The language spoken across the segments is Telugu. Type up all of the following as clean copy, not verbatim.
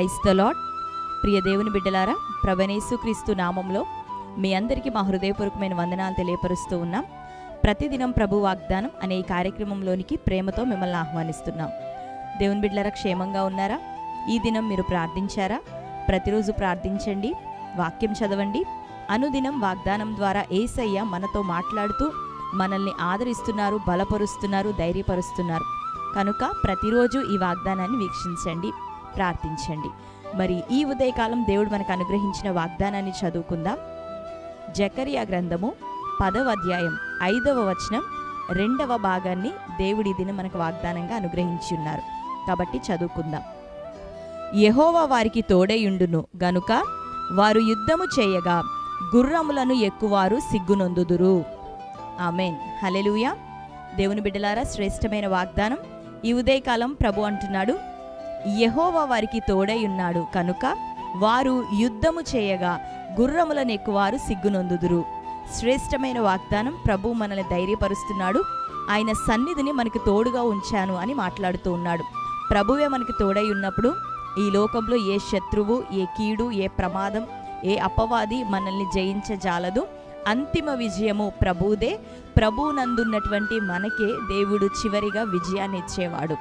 Praise the lord. ప్రియ దేవుని బిడ్డలారా, ప్రభువైన క్రీస్తు నామంలో మీ అందరికీ మా హృదయపూర్వకమైన వందనాలు తెలియపరుస్తూ ఉన్నాం. ప్రతిదినం ప్రభు వాగ్దానం అనే ఈ కార్యక్రమంలోనికి ప్రేమతో మిమ్మల్ని ఆహ్వానిస్తున్నాం. దేవుని బిడ్డలారా, క్షేమంగా ఉన్నారా? ఈ దినం మీరు ప్రార్థించారా? ప్రతిరోజు ప్రార్థించండి, వాక్యం చదవండి. అనుదినం వాగ్దానం ద్వారా యేసయ్య మనతో మాట్లాడుతూ మనల్ని ఆదరిస్తున్నారు, బలపరుస్తున్నారు, ధైర్యపరుస్తున్నారు. కనుక ప్రతిరోజు ఈ వాగ్దానాన్ని వీక్షించండి, ప్రార్థించండి. మరి ఈ ఉదయకాలం దేవుడు మనకు అనుగ్రహించిన వాగ్దానాన్ని చదువుకుందాం. జకరియా గ్రంథము 10వ అధ్యాయం 5వ వచనం 2వ భాగాన్ని దేవుడి దినం మనకు వాగ్దానంగా అనుగ్రహించి ఉన్నారు. కాబట్టి చదువుకుందాం. యెహోవా వారికి తోడయుండును గనుక వారు యుద్ధము చేయగా గుర్రములను ఎక్కువారు సిగ్గునొందుదురు. ఆమేన్, హల్లెలూయా. దేవుని బిడ్డలారా, శ్రేష్టమైన వాగ్దానం. ఈ ఉదయకాలం ప్రభు అంటున్నాడు, యెహోవా వారికి తోడై ఉన్నాడు కనుక వారు యుద్ధము చేయగా గుర్రములను ఎక్కువారు సిగ్గునొందుదురు. శ్రేష్టమైన వాగ్దానం. ప్రభు మనల్ని ధైర్యపరుస్తున్నాడు. ఆయన సన్నిధిని మనకి తోడుగా ఉంచాను అని మాట్లాడుతూ ఉన్నాడు. ప్రభువే మనకి తోడై ఉన్నప్పుడు ఈ లోకంలో ఏ శత్రువు, ఏ కీడు, ఏ ప్రమాదం, ఏ అపవాది మనల్ని జయించజాలదు. అంతిమ విజయము ప్రభువుదే. ప్రభువునందున్నటువంటి మనకే దేవుడు చివరిగా విజయాన్ని ఇచ్చేవాడు.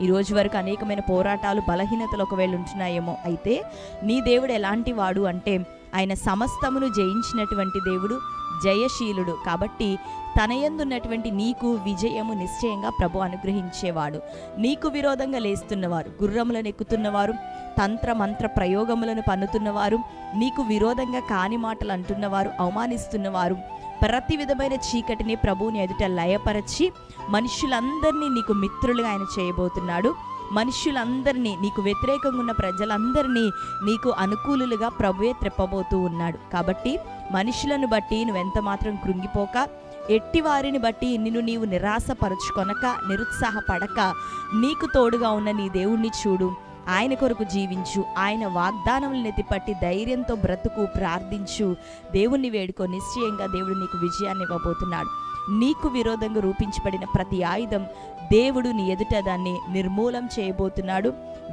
ఈ రోజు వరకు అనేకమైన పోరాటాలు, బలహీనతలు ఒకవేళ ఉంటున్నాయేమో, అయితే నీ దేవుడు ఎలాంటి వాడు అంటే ఆయన సమస్తమును జయించినటువంటి దేవుడు, జయశీలుడు. కాబట్టి తన యందున్నటువంటి నీకు విజయము నిశ్చయంగా ప్రభు అనుగ్రహించేవాడు. నీకు విరోధంగా లేస్తున్నవారు, గుర్రములను ఎక్కుతున్నవారు, తంత్ర మంత్ర ప్రయోగములను పన్నుతున్నవారు, నీకు విరోధంగా కాని మాటలు అంటున్నవారు, అవమానిస్తున్నవారు, ప్రతి విధమైన చీకటిని ప్రభువుని ఎదుట లయపరచి మనుషులందరినీ నీకు మిత్రులుగా ఆయన చేయబోతున్నాడు. మనుషులందరినీ, నీకు వ్యతిరేకంగా ఉన్న ప్రజలందరినీ నీకు అనుకూలులుగా ప్రభువే త్రిప్పబోతూ ఉన్నాడు. కాబట్టి మనుషులను బట్టి నువ్వెంత మాత్రం కృంగిపోక, ఎట్టివారిని బట్టి నిన్ను నీవు నిరాశపరుచుకొనక, నిరుత్సాహపడక, నీకు తోడుగా ఉన్న నీ దేవుణ్ణి చూడు, ఆయన కొరకు జీవించు, ఆయన వాగ్దానములను ఎత్తిపట్టి ధైర్యంతో బ్రతుకు, ప్రార్థించు, దేవుణ్ణి వేడుకో. నిశ్చయంగా దేవుడు నీకు విజయాన్ని ఇవ్వబోతున్నాడు. నీకు విరోధంగా రూపించబడిన ప్రతి ఆయుధం దేవుడు నీ ఎదుట దాన్ని నిర్మూలం చేయబోతున్నాడు,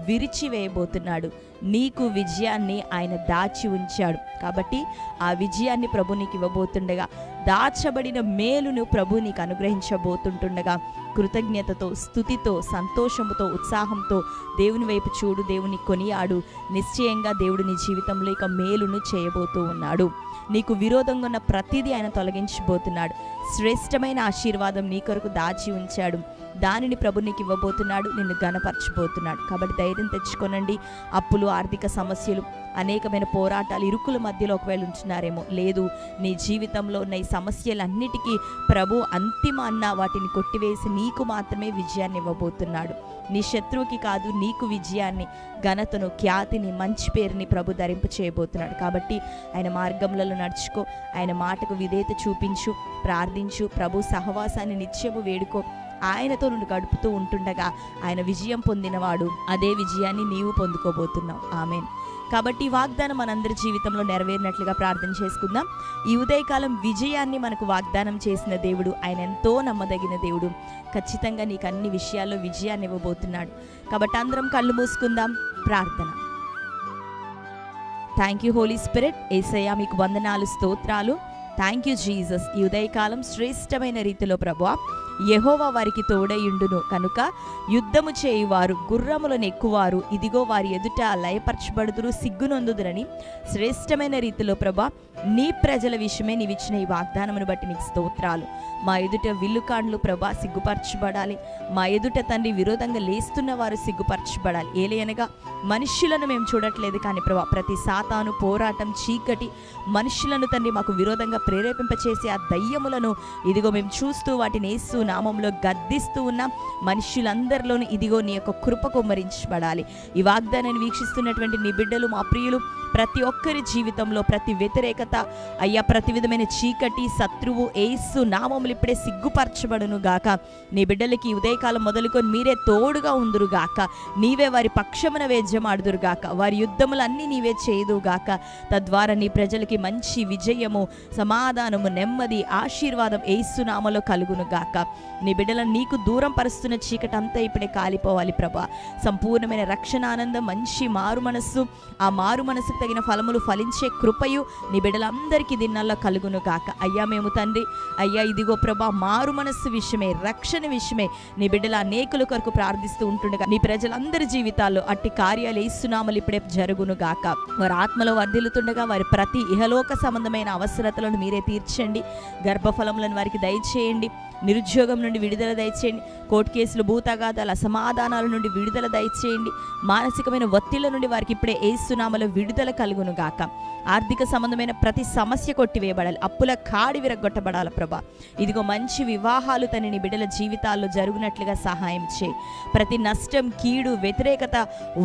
విరిచివేయబోతున్నాడు. నీకు విజయాన్ని ఆయన దాచి ఉంచాడు. కాబట్టి ఆ విజయాన్ని ప్రభు నీకు ఇవ్వబోతుండగా, దాచబడిన మేలును ప్రభు నీకు అనుగ్రహించబోతుంటుండగా, కృతజ్ఞతతో, స్తుతితో, సంతోషముతో, ఉత్సాహంతో దేవుని వైపు చూడు, దేవుని కొనియాడు. నిశ్చయంగా దేవుడు నీ జీవితంలో ఇక మేలును చేయబోతూ ఉన్నాడు. నీకు విరోధంగా ఉన్న ప్రతిదీ ఆయన తొలగించబోతున్నాడు. శ్రేష్టమైన ఆశీర్వాదం నీ కొరకు దాచి ఉంచాడు. దానిని ప్రభు నీకు ఇవ్వబోతున్నాడు, నిన్ను గణపరచబోతున్నాడు. కాబట్టి ధైర్యం తెచ్చుకోనండి. అప్పులు, ఆర్థిక సమస్యలు, అనేకమైన పోరాటాలు, ఇరుకుల మధ్యలో ఒకవేళ ఉంటున్నారేమో, లేదు, నీ జీవితంలో ఉన్న ఈ సమస్యలన్నిటికీ ప్రభు అంతిమాన్న వాటిని కొట్టివేసి నీకు మాత్రమే విజయాన్ని ఇవ్వబోతున్నాడు. నీ శత్రువుకి కాదు, నీకు విజయాన్ని, ఘనతను, ఖ్యాతిని, మంచి పేరుని ప్రభు ధరింపు చేయబోతున్నాడు. కాబట్టి ఆయన మార్గంలో నడుచుకో, ఆయన మాటకు విధేయత చూపించు, ప్రార్థించు, ప్రభు సహవాసాన్ని నిత్యము వేడుకో. ఆయనతో నువ్వు గడుపుతూ ఉంటుండగా ఆయన విజయం పొందినవాడు. అదే విజయాన్ని నీవు పొందుకోబోతున్నావు. ఆమేన్. కాబట్టి ఈ వాగ్దానం మనందరి జీవితంలో నెరవేరినట్లుగా ప్రార్థన చేసుకుందాం. ఈ ఉదయకాలం విజయాన్ని మనకు వాగ్దానం చేసిన దేవుడు, ఆయన ఎంతో నమ్మదగిన దేవుడు. ఖచ్చితంగా నీకు అన్ని విషయాల్లో విజయాన్ని ఇవ్వబోతున్నాడు. కాబట్టి అందరం కళ్ళు మూసుకుందాం. ప్రార్థన. Thank you Holy Spirit. యేసయ్యా మీకు వందనాలు, స్తోత్రాలు. Thank you Jesus. ఈ ఉదయకాలం శ్రేష్టమైన రీతిలో ప్రభువా, యెహోవా వారికి తోడయుండును కనుక యుద్ధము చేయువారు గుర్రములను ఎక్కువారు, ఇదిగో వారి ఎదుట లయపరచబడుదురు, సిగ్గునొందుదురని శ్రేష్టమైన రీతిలో ప్రభా నీ ప్రజల విషయమే నీవిచ్చిన ఈ వాగ్దానమును బట్టి నీకు స్తోత్రాలు. మా ఎదుట విల్లుకాండ్లు ప్రభా సిగ్గుపరచబడాలి. మా ఎదుట తండ్రి విరోధంగా లేస్తున్న వారు సిగ్గుపరచబడాలి. ఏలయనగా మనుష్యులను మేము చూడట్లేదు, కానీ ప్రభా ప్రతి సాతాను, పోరాటం, చీకటి, మనుష్యులను తండ్రి మాకు విరోధంగా ప్రేరేపింపచేసే ఆ దయ్యములను ఇదిగో మేము చూస్తూ వాటిని యేసు నామంలో గద్దిస్తూ ఉన్నాం. మనుష్యులందరిలోనూ ఇదిగో నీ యొక్క కృప కుమ్మరించబడాలి. ఈ వాగ్దానాన్ని వీక్షిస్తున్నటువంటి నీ బిడ్డలు, మా ప్రియులు ప్రతి ఒక్కరి జీవితంలో ప్రతి వ్యతిరేకత అయ్యా, ప్రతి విధమైన చీకటి శత్రువు యేసు నామములు ఇప్పుడే సిగ్గుపరచబడును గాక. నీ బిడ్డలకి ఉదయకాలం మొదలుకొని మీరే తోడుగా ఉందురు గాక. నీవే వారి పక్షమున వేద్యమాడుదురు గాక. వారి యుద్ధములన్నీ నీవే చేయుదు గాక. తద్వారా నీ ప్రజలకి మంచి విజయము, సమాధానము, నెమ్మది, ఆశీర్వాదం యేసు నామములో కలుగును గాక. నీ బిడ్డలను నీకు దూరం పరుస్తున్న చీకటి అంతా ఇప్పుడే కాలిపోవాలి ప్రభా. సంపూర్ణమైన రక్షణ ఆనందం, మంచి మారు మనస్సు, ఆ మారు మనసుకు తగిన ఫలములు ఫలించే కృపయు నీ బిడ్డలందరికీ దినాల్లో కలుగును గాక. అయ్యా మేము తండ్రి అయ్యా ఇదిగో ప్రభా, మారు మనస్సు విషయమే, రక్షణ విషయమే నీ బిడ్డల అనేకుల కొరకు ప్రార్థిస్తూ ఉంటుండగా నీ ప్రజలందరి జీవితాల్లో అట్టి కార్యాలు యేసునామములో ఇప్పుడే జరుగును గాక. వారి ఆత్మలో వర్ధిల్లుతుండగా వారి ప్రతి ఇహలోక సంబంధమైన అవసరతలను మీరే తీర్చండి. గర్భఫలములను వారికి దయచేయండి. నిరుద్యోగం నుండి విడుదల దయచేయండి. కోర్టు కేసులు, భూతగాదాల అసమాధానాల నుండి విడుదల దయచేయండి. మానసికమైన ఒత్తిళ్ల నుండి వారికి ఇప్పుడే యేసునామములో విడుదల కలుగును గాక. ఆర్థిక సంబంధమైన ప్రతి సమస్య కొట్టివేయబడాలి. అప్పుల కాడి విరగొట్టబడాలి ప్రభా. ఇదిగో మంచి వివాహాలు తన నీ బిడ్డల జీవితాల్లో జరుగునట్లుగా సహాయం చేయి. ప్రతి నష్టం, కీడు, వ్యతిరేకత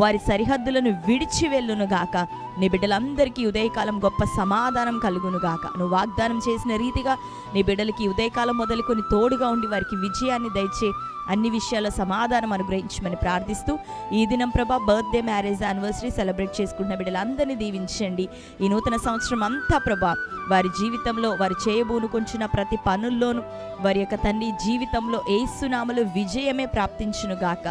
వారి సరిహద్దులను విడిచి వెళ్ళును గాక. నీ బిడ్డలందరికీ ఉదయకాలం గొప్ప సమాధానం కలుగును గాక. నువ్వు వాగ్దానం చేసిన రీతిగా నీ బిడ్డలకి ఉదయకాలం మొదలుకొని తోడుగా ఉండి వారికి విజయాన్ని దయచే, అన్ని విషయాల్లో సమాధానం అనుగ్రహించమని ప్రార్థిస్తూ ఈ దినం ప్రభా బర్త్డే, మ్యారేజ్, యానివర్సరీ సెలబ్రేట్ చేసుకుంటున్న బిడ్డలందరినీ దీవించండి. ఈ నూతన సంవత్సరం అంతా ప్రభా వారి జీవితంలో వారు చేయబోనుకొంచున్న ప్రతి పనుల్లోనూ వారి యొక్క తండ్రి జీవితంలో యేసునామములో విజయమే ప్రాప్తించును గాక.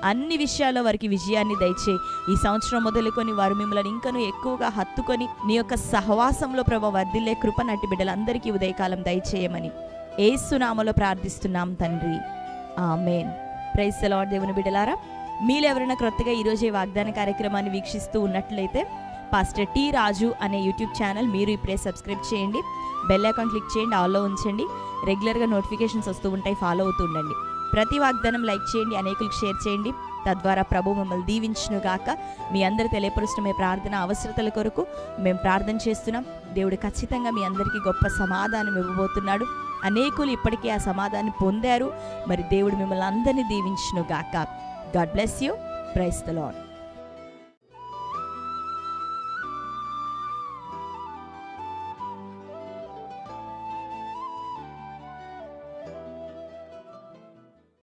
అన్ని విషయాల్లో వారికి విజయాన్ని దయచే. ఈ సంవత్సరం మొదలుకొని వారు మిమ్మల్ని ఇంకనూ ఎక్కువగా హత్తుకొని నీ యొక్క సహవాసంలో ప్రభా వర్ధిల్లే కృప నటి బిడ్డలందరికీ ఉదయకాలం దయచేయమని యేసునామములో ప్రార్థిస్తున్నాం తండ్రి. ఆమేన్. Praise the Lord. దేవుని బిడ్డలారా, మీలో ఎవరైనా క్రొత్తగా ఈరోజు ఈ వాగ్దాన కార్యక్రమాన్ని వీక్షిస్తూ ఉన్నట్లయితే పాస్టర్ టి రాజు అనే యూట్యూబ్ ఛానల్ మీరు ఇప్పుడే సబ్స్క్రైబ్ చేయండి. బెల్ ఐకాన్ క్లిక్ చేయండి, ఆల్లో ఉంచండి. రెగ్యులర్గా నోటిఫికేషన్స్ వస్తూ ఉంటాయి, ఫాలో అవుతూ ఉండండి. ప్రతి వాగ్దానం లైక్ చేయండి, అనేకులకు షేర్ చేయండి. తద్వారా ప్రభు మిమ్మల్ని దీవించును గాక. మీ అందరూ తెలియపరుస్తున్న మీ ప్రార్థన అవసరతల కొరకు మేము ప్రార్థన చేస్తున్నాం. దేవుడు ఖచ్చితంగా మీ అందరికీ గొప్ప సమాధానం ఇవ్వబోతున్నాడు. అనేకులు ఇప్పటికీ ఆ సమాధానం పొందారు. మరి దేవుడు మిమ్మల్ని అందరినీ దీవించును గాక. God bless you. Praise the lord.